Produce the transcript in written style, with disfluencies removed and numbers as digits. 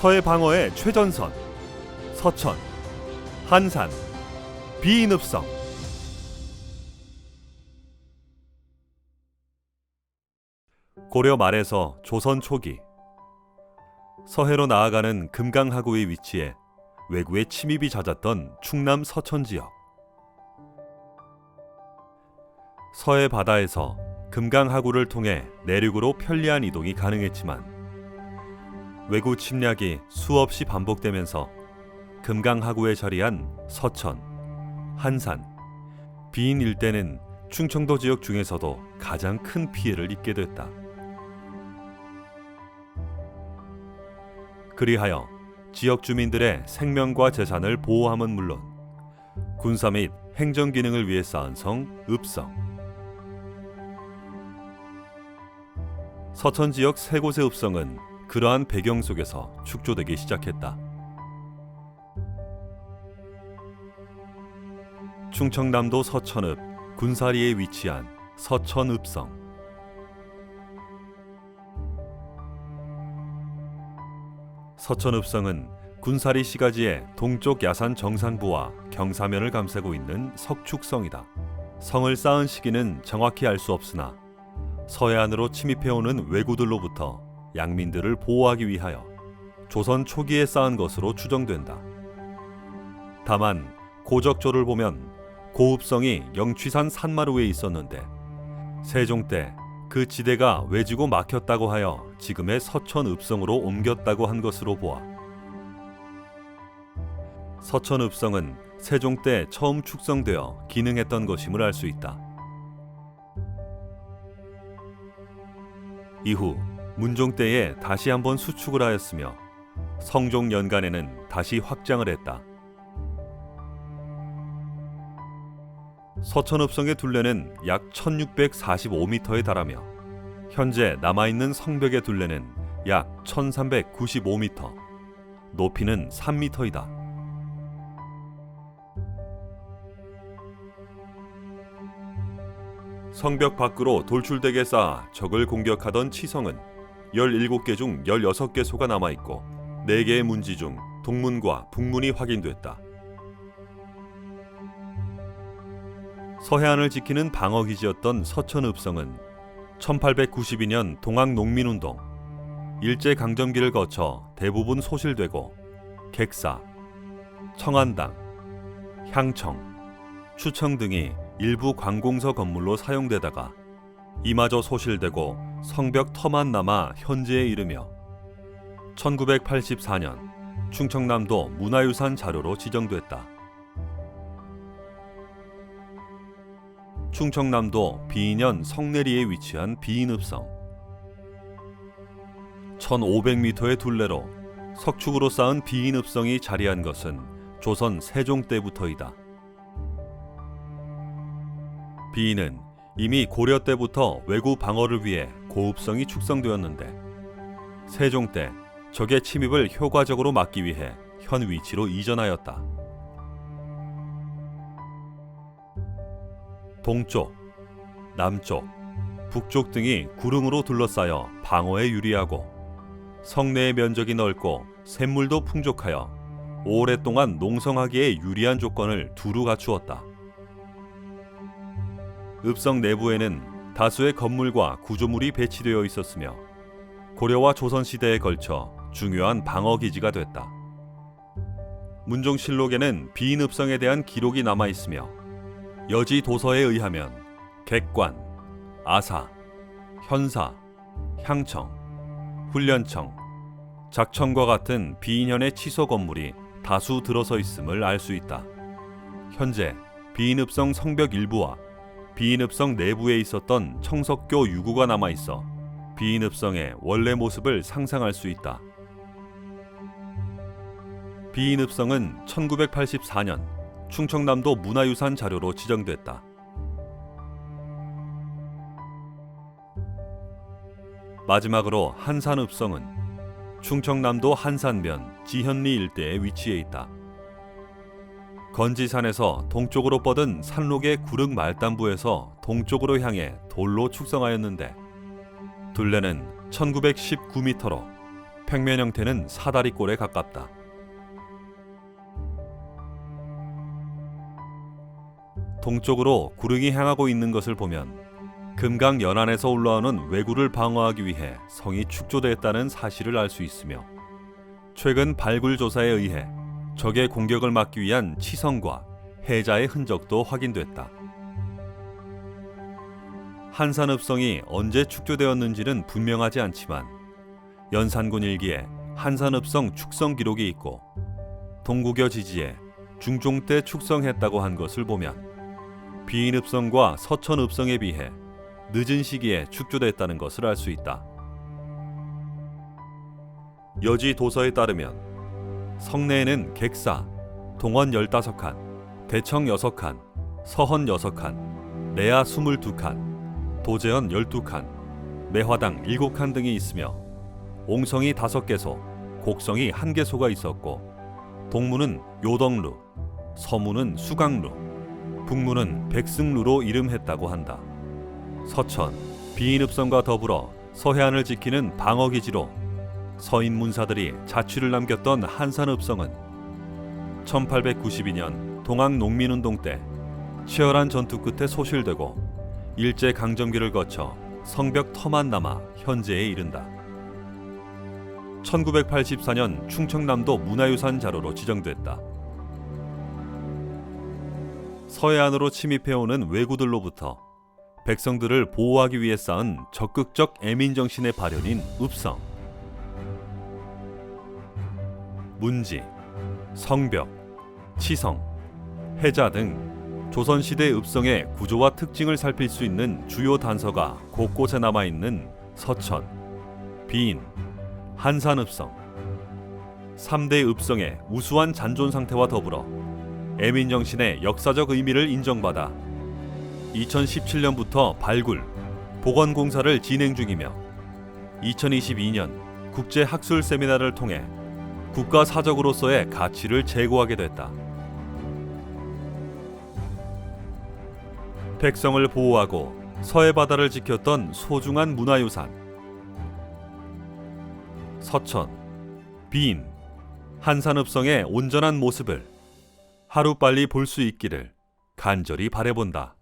서해 방어의 최전선, 서천, 한산, 비인읍성. 고려 말에서 조선 초기, 서해로 나아가는 금강하구의 위치에 왜구의 침입이 잦았던 충남 서천 지역. 서해 바다에서 금강하구를 통해 내륙으로 편리한 이동이 가능했지만 왜구 침략이 수없이 반복되면서 금강하구에 자리한 서천, 한산, 비인 일대는 충청도 지역 중에서도 가장 큰 피해를 입게 됐다. 그리하여 지역 주민들의 생명과 재산을 보호함은 물론 군사 및 행정 기능을 위해 쌓은 성 읍성. 서천 지역 세 곳의 읍성은 그러한 배경 속에서 축조되기 시작했다. 충청남도 서천읍 군사리에 위치한 서천읍성. 서천읍성은 군사리 시가지의 동쪽 야산 정상부와 경사면을 감싸고 있는 석축성이다. 성을 쌓은 시기는 정확히 알 수 없으나 서해안으로 침입해오는 왜구들로부터 양민들을 보호하기 위하여 조선 초기에 쌓은 것으로 추정된다. 다만 고적조를 보면 고읍성이 영취산 산마루에 있었는데 세종 때 그 지대가 외지고 막혔다고 하여 지금의 서천읍성으로 옮겼다고 한 것으로 보아 서천읍성은 세종 때 처음 축성되어 기능했던 것임을 알 수 있다. 이후 문종 때에 다시 한번 수축을 하였으며 성종 연간에는 다시 확장을 했다. 서천읍성의 둘레는 약 1645m에 달하며 현재 남아있는 성벽의 둘레는 약 1395m, 높이는 3m이다. 성벽 밖으로 돌출되게 쌓아 적을 공격하던 치성은 17개 중 16개소가 남아있고 4개의 문지 중 동문과 북문이 확인됐다. 서해안을 지키는 방어기지였던 서천읍성은 1892년 동학농민운동, 일제강점기를 거쳐 대부분 소실되고 객사, 청안당, 향청, 추청 등이 일부 관공서 건물로 사용되다가 이마저 소실되고 성벽 터만 남아 현재에 이르며 1984년 충청남도 문화유산 자료로 지정됐다. 충청남도 비인현 성내리에 위치한 비인읍성. 1500m의 둘레로 석축으로 쌓은 비인읍성이 자리한 것은 조선 세종 때부터이다. 비인은 이미 고려 때부터 왜구 방어를 위해 고읍성이 축성되었는데 세종 때 적의 침입을 효과적으로 막기 위해 현 위치로 이전하였다. 동쪽, 남쪽, 북쪽 등이 구릉으로 둘러싸여 방어에 유리하고 성내의 면적이 넓고 샘물도 풍족하여 오랫동안 농성하기에 유리한 조건을 두루 갖추었다. 읍성 내부에는 다수의 건물과 구조물이 배치되어 있었으며 고려와 조선시대에 걸쳐 중요한 방어기지가 됐다. 문종실록에는 비인읍성에 대한 기록이 남아있으며 여지 도서에 의하면 객관, 아사, 현사, 향청, 훈련청, 작청과 같은 비인현의 치소 건물이 다수 들어서 있음을 알 수 있다. 현재 비인읍성 성벽 일부와 비인읍성 내부에 있었던 청석교 유구가 남아있어 비인읍성의 원래 모습을 상상할 수 있다. 비인읍성은 1984년 충청남도 문화유산 자료로 지정됐다. 마지막으로 한산읍성은 충청남도 한산면 지현리 일대에 위치해 있다. 건지산에서 동쪽으로 뻗은 산록의 구릉 말단부에서 동쪽으로 향해 돌로 축성하였는데 둘레는 1919m로 평면 형태는 사다리꼴에 가깝다. 동쪽으로 구릉이 향하고 있는 것을 보면 금강 연안에서 올라오는 왜구를 방어하기 위해 성이 축조되었다는 사실을 알 수 있으며, 최근 발굴 조사에 의해 적의 공격을 막기 위한 치성과 해자의 흔적도 확인됐다. 한산읍성이 언제 축조되었는지는 분명하지 않지만 연산군 일기에 한산읍성 축성 기록이 있고 동구교 지지에 중종 때 축성했다고 한 것을 보면 비인읍성과 서천읍성에 비해 늦은 시기에 축조됐다는 것을 알 수 있다. 여지 도서에 따르면 성내에는 객사, 동원 15칸, 대청 6칸, 서헌 6칸, 내야 22칸, 도제헌 12칸, 매화당 7칸 등이 있으며 옹성이 5개소, 곡성이 1개소가 있었고, 동문은 요덕루, 서문은 수강루, 북문은 백승루로 이름했다고 한다. 서천, 비인읍성과 더불어 서해안을 지키는 방어기지로 서인 문사들이 자취를 남겼던 한산읍성은 1892년 동학농민운동 때 치열한 전투 끝에 소실되고 일제강점기를 거쳐 성벽 터만 남아 현재에 이른다. 1984년 충청남도 문화유산 자료로 지정됐다. 서해안으로 침입해오는 왜구들로부터 백성들을 보호하기 위해 쌓은 적극적 애민정신의 발현인 읍성. 문지, 성벽, 치성, 해자 등 조선시대 읍성의 구조와 특징을 살필 수 있는 주요 단서가 곳곳에 남아있는 서천, 비인, 한산읍성. 3대 읍성의 우수한 잔존 상태와 더불어 애민정신의 역사적 의미를 인정받아 2017년부터 발굴, 복원 공사를 진행 중이며 2022년 국제학술 세미나를 통해 국가사적으로서의 가치를 제고하게 됐다. 백성을 보호하고 서해바다를 지켰던 소중한 문화유산. 서천, 비인, 한산읍성의 온전한 모습을 하루빨리 볼 수 있기를 간절히 바라본다.